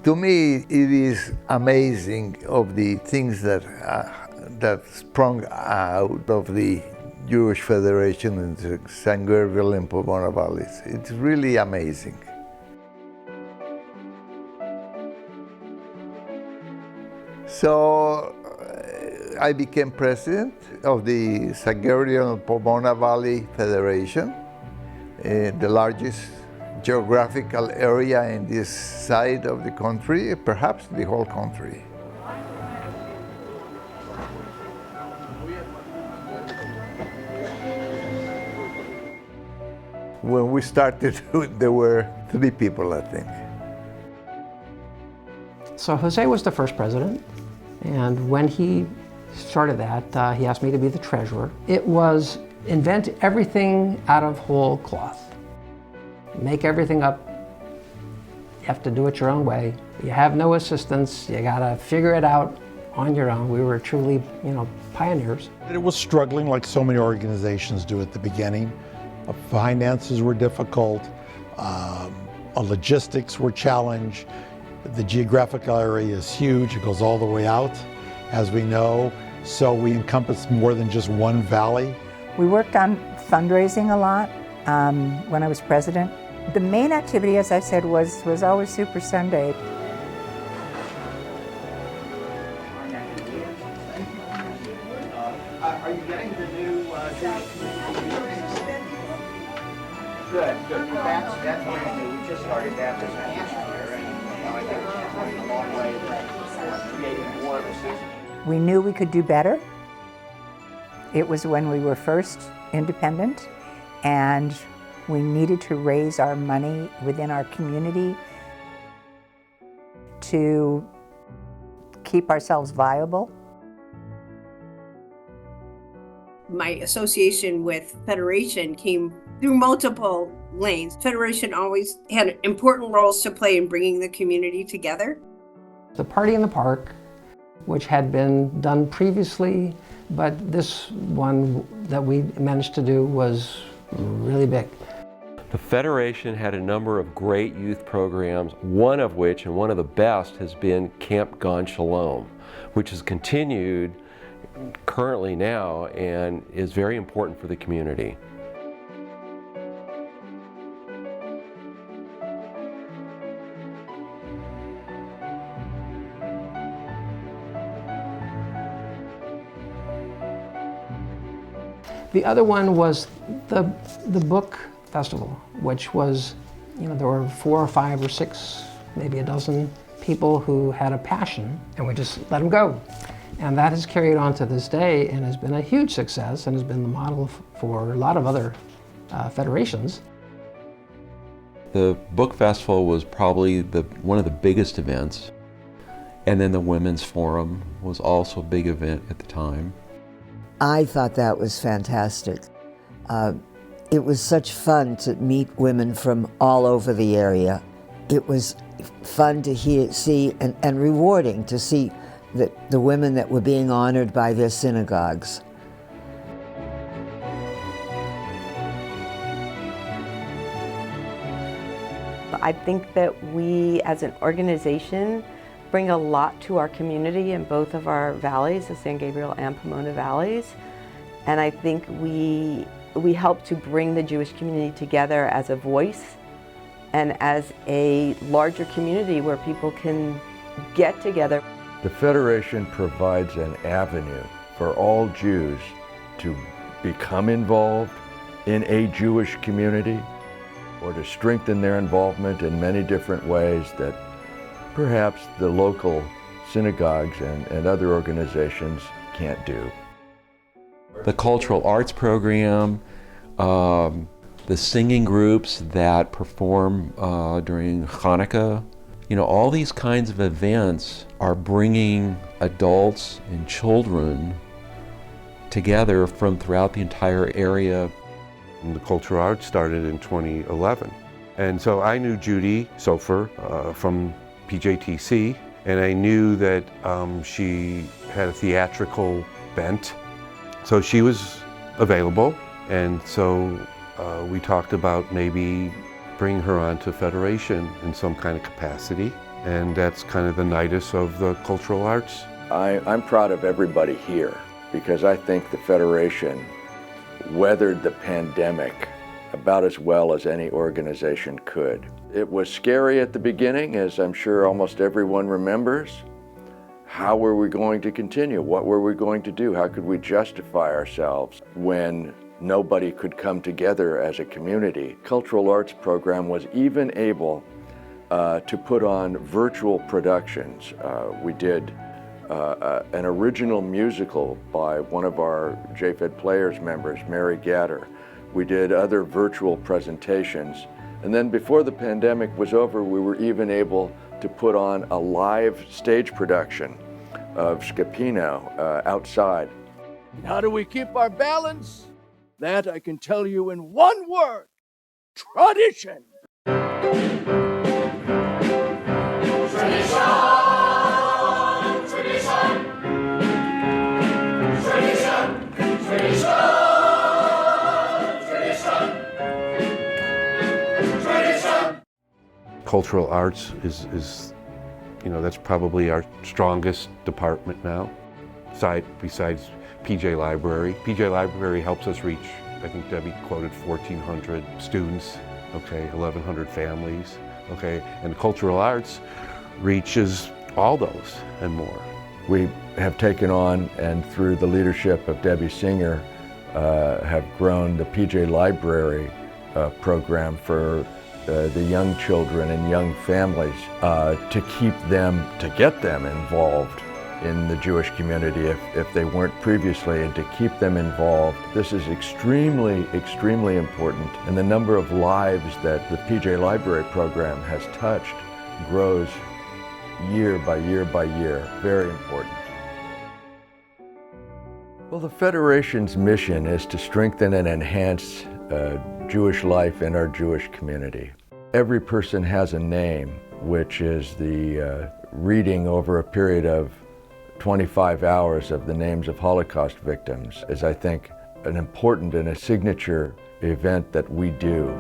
To me, it is amazing of the things that sprung out of the Jewish Federation in San Gabriel and Pomona Valleys. It's really amazing. So I became president of the San Gabriel and Pomona Valley Federation, the largest geographical area in this side of the country, perhaps the whole country. When we started, there were 3 people, I think. So Jose was the first president, and when he started that, he asked me to be the treasurer. It was invent everything out of whole cloth. Make everything up. You have to do it your own way. You have no assistance. You gotta figure it out on your own. We were truly, pioneers. It was struggling like so many organizations do at the beginning. Finances were difficult. Logistics were challenged. The geographical area is huge. It goes all the way out, as we know. So we encompass more than just one valley. We worked on fundraising a lot when I was president. The main activity, as I said, was always Super Sunday. Are you getting the new Good. That's brand new. We just started that this past year, and I think it's going a long way to creating more of a system. We knew we could do better. It was when we were first independent, and we needed to raise our money within our community to keep ourselves viable. My association with Federation came through multiple lanes. Federation always had important roles to play in bringing the community together. The Party in the Park, which had been done previously, but this one that we managed to do was really big. The Federation had a number of great youth programs, one of which, and one of the best, has been Camp Gan Shalom, which has continued currently now and is very important for the community. The other one was the book festival, which was, there were 4 or 5 or 6, maybe a dozen people who had a passion, and we just let them go. And that has carried on to this day and has been a huge success and has been the model for a lot of other federations. The book festival was probably one of the biggest events. And then the Women's Forum was also a big event at the time. I thought that was fantastic. It was such fun to meet women from all over the area. It was fun to see, and rewarding to see the women that were being honored by their synagogues. I think that we as an organization bring a lot to our community in both of our valleys, the San Gabriel and Pomona valleys. And I think we help to bring the Jewish community together as a voice and as a larger community where people can get together. The Federation provides an avenue for all Jews to become involved in a Jewish community or to strengthen their involvement in many different ways that perhaps the local synagogues and other organizations can't do. The cultural arts program, the singing groups that perform during Hanukkah, all these kinds of events are bringing adults and children together from throughout the entire area. And the cultural arts started in 2011. And so I knew Judy Sofer from PJTC, and I knew that she had a theatrical bent. So she was available, and so we talked about maybe bring her onto Federation in some kind of capacity. And that's kind of the nidus of the cultural arts. I'm proud of everybody here because I think the Federation weathered the pandemic about as well as any organization could. It was scary at the beginning, as I'm sure almost everyone remembers. How were we going to continue? What were we going to do? How could we justify ourselves when nobody could come together as a community? Cultural arts program was even able to put on virtual productions. We did an original musical by one of our JFED Players members, Mary Gatter. We did other virtual presentations. And then before the pandemic was over, we were even able to put on a live stage production of Scapino outside. How do we keep our balance? That I can tell you in one word: tradition. Cultural arts is, you know, that's probably our strongest department now, besides PJ Library. PJ Library helps us reach, I think Debbie quoted 1,400 students, okay, 1,100 families, okay, and cultural arts reaches all those and more. We have taken on, and through the leadership of Debbie Singer, have grown the PJ Library program for the young children and young families to get them involved in the Jewish community if they weren't previously, and to keep them involved. This is extremely, extremely important, and the number of lives that the PJ Library program has touched grows year by year by year. Very important. Well, the Federation's mission is to strengthen and enhance Jewish life in our Jewish community. Every person has a name, which is the reading over a period of 25 hours of the names of Holocaust victims, is, I think, an important and a signature event that we do.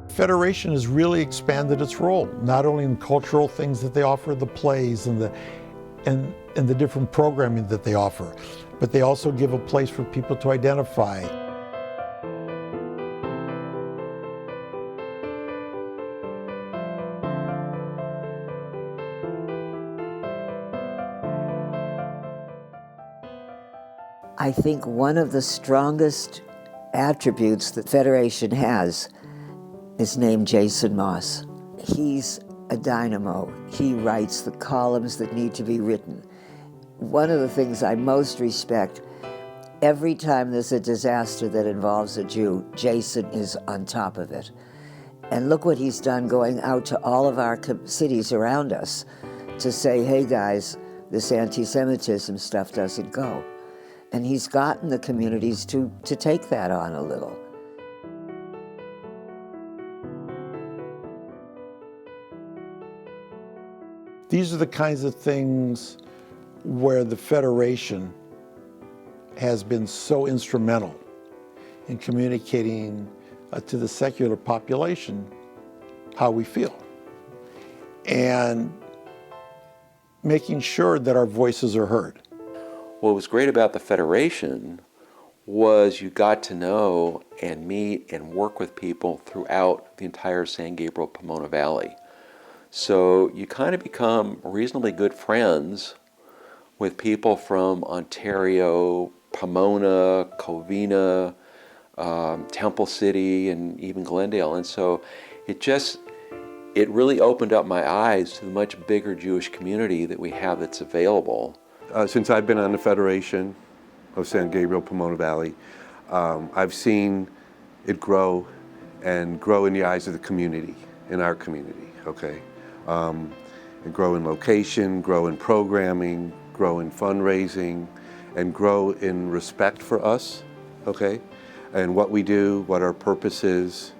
Federation has really expanded its role, not only in cultural things that they offer, the plays and the different programming that they offer, but they also give a place for people to identify. I think one of the strongest attributes that Federation has is named Jason Moss. He's a dynamo. He writes the columns that need to be written. One of the things I most respect, every time there's a disaster that involves a Jew, Jason is on top of it. And look what he's done going out to all of our cities around us to say, hey guys, this anti-Semitism stuff doesn't go. And he's gotten the communities to take that on a little. These are the kinds of things where the Federation has been so instrumental in communicating to the secular population how we feel and making sure that our voices are heard. What was great about the Federation was you got to know and meet and work with people throughout the entire San Gabriel Pomona Valley. So you kind of become reasonably good friends with people from Ontario, Pomona, Covina, Temple City, and even Glendale. And so it really opened up my eyes to the much bigger Jewish community that we have that's available. Since I've been on the Federation of San Gabriel Pomona Valley, I've seen it grow and grow in the eyes of the community, in our community, okay? and grow in location, grow in programming, grow in fundraising, and grow in respect for us, okay? And what we do, what our purpose is.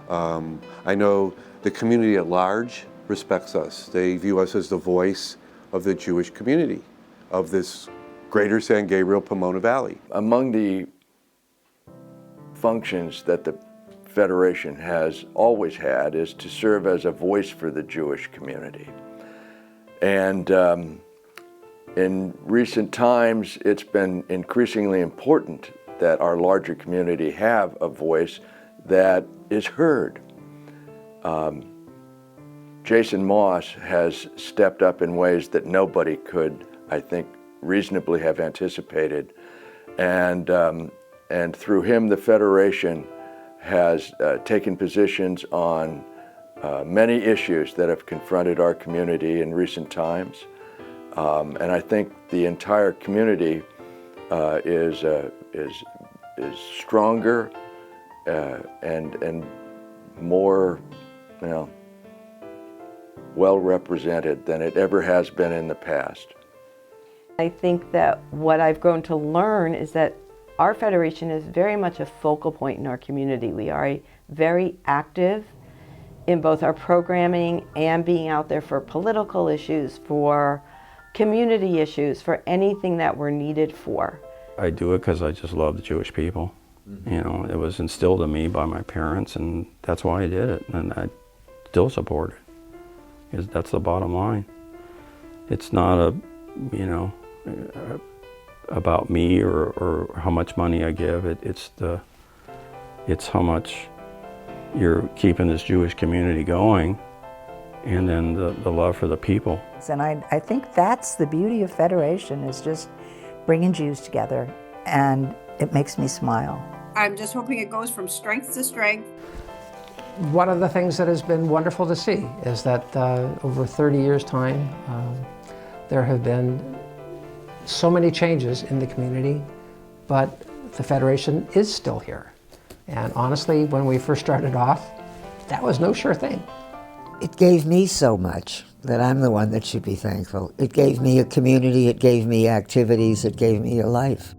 I know the community at large respects us. They view us as the voice of the Jewish community of this greater San Gabriel Pomona Valley. Among the functions that the Federation has always had is to serve as a voice for the Jewish community. And in recent times, it's been increasingly important that our larger community have a voice that is heard. Jason Moss has stepped up in ways that nobody could, I think, reasonably have anticipated. And through him, the Federation has taken positions on many issues that have confronted our community in recent times. And I think the entire community is stronger and more, well represented than it ever has been in the past. I think that what I've grown to learn is that our Federation is very much a focal point in our community. We are very active in both our programming and being out there for political issues, for community issues, for anything that we're needed for. I do it because I just love the Jewish people. Mm-hmm. It was instilled in me by my parents, and that's why I did it, and I still support it. Because that's the bottom line. It's not about me or how much money I give. It's how much you're keeping this Jewish community going, and then the love for the people. And I think that's the beauty of Federation, is just bringing Jews together, and it makes me smile. I'm just hoping it goes from strength to strength. One of the things that has been wonderful to see is that over 30 years' time, there have been so many changes in the community, but the Federation is still here. And honestly, when we first started off, that was no sure thing. It gave me so much that I'm the one that should be thankful. It gave me a community, it gave me activities, it gave me a life.